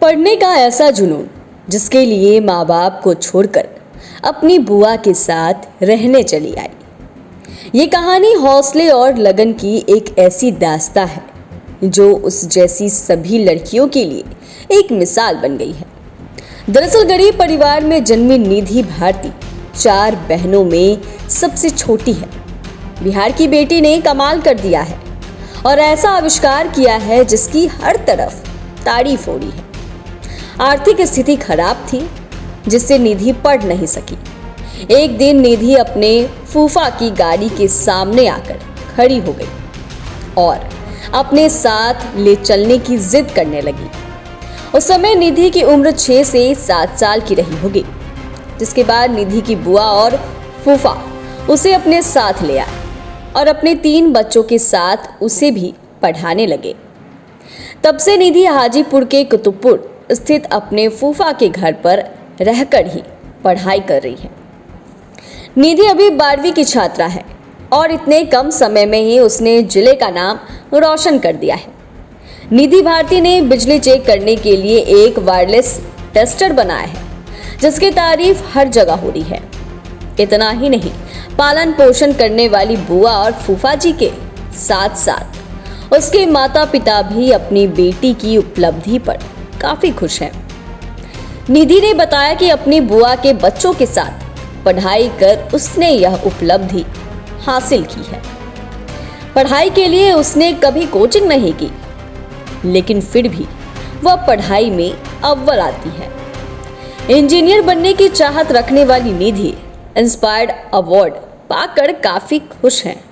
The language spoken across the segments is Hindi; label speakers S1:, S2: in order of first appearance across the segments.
S1: पढ़ने का ऐसा जुनून जिसके लिए माँ बाप को छोड़कर अपनी बुआ के साथ रहने चली आई। ये कहानी हौसले और लगन की एक ऐसी दास्तां है जो उस जैसी सभी लड़कियों के लिए एक मिसाल बन गई है। दरअसल गरीब परिवार में जन्मी निधि भारती 4 बहनों में सबसे छोटी है। बिहार की बेटी ने कमाल कर दिया है और ऐसा आविष्कार किया है जिसकी हर तरफ तारीफ हो रही है। आर्थिक स्थिति खराब थी जिससे निधि पढ़ नहीं सकी। एक दिन निधि अपने फूफा की गाड़ी के सामने आकर खड़ी हो गई और अपने साथ ले चलने की जिद करने लगी। उस समय निधि की उम्र 6 से 7 साल की रही होगी, जिसके बाद निधि की बुआ और फूफा उसे अपने साथ ले आए और अपने 3 बच्चों के साथ उसे भी पढ़ाने लगे। तब से निधि हाजीपुर के कुतुबपुर स्थित अपने फूफा के घर पर रहकर ही पढ़ाई कर रही है। निधि अभी 12वीं की छात्रा है और इतने कम समय में ही उसने जिले का नाम रोशन कर दिया है। निधि भारती ने बिजली चेक करने के लिए एक वायरलेस टेस्टर बनाया है जिसकी तारीफ हर जगह हो रही है। इतना ही नहीं, पालन पोषण करने वाली बुआ और फूफा जी के साथ साथ उसके माता पिता भी अपनी बेटी की उपलब्धि पर काफी खुश हैं। निधि ने बताया कि अपनी बुआ के बच्चों के साथ पढ़ाई कर उसने यह उपलब्धि हासिल की है। पढ़ाई के लिए उसने कभी कोचिंग नहीं की, लेकिन फिर भी वह पढ़ाई में अव्वल आती है। इंजीनियर बनने की चाहत रखने वाली निधि इंस्पायर्ड अवार्ड पाकर काफी खुश हैं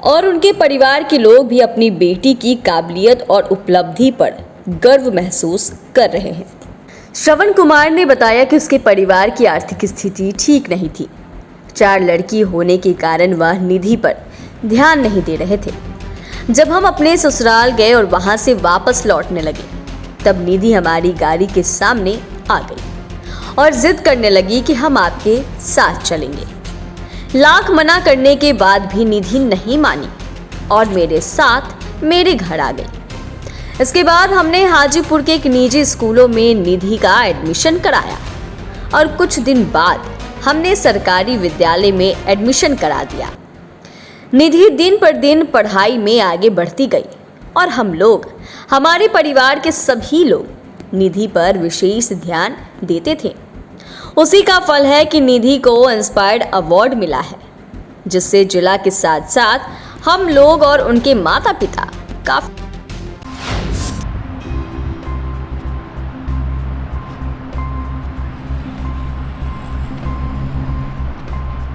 S1: और उनके परिवार के लोग भी अपनी बेटी की काबिलियत और उपलब्धि पर गर्व महसूस कर रहे हैं। श्रवण कुमार ने बताया कि उसके परिवार की आर्थिक स्थिति ठीक नहीं थी। 4 लड़की होने के कारण वह निधि पर ध्यान नहीं दे रहे थे। जब हम अपने ससुराल गए और वहां से वापस लौटने लगे, तब निधि हमारी गाड़ी के सामने आ गई और जिद करने लगी कि हम आपके साथ चलेंगे। लाख मना करने के बाद भी निधि नहीं मानी और मेरे साथ मेरे घर आ गई। इसके बाद हमने हाजीपुर के एक निजी स्कूलों में निधि का एडमिशन कराया और कुछ दिन बाद हमने सरकारी विद्यालय में एडमिशन करा दिया। निधि दिन पर दिन पढ़ाई में आगे बढ़ती गई और हम लोग, हमारे परिवार के सभी लोग निधि पर विशेष ध्यान देते थे। उसी का फल है कि निधि को इंस्पायर्ड अवार्ड मिला है, जिससे जिला के साथ साथ हम लोग और उनके माता पिता काफी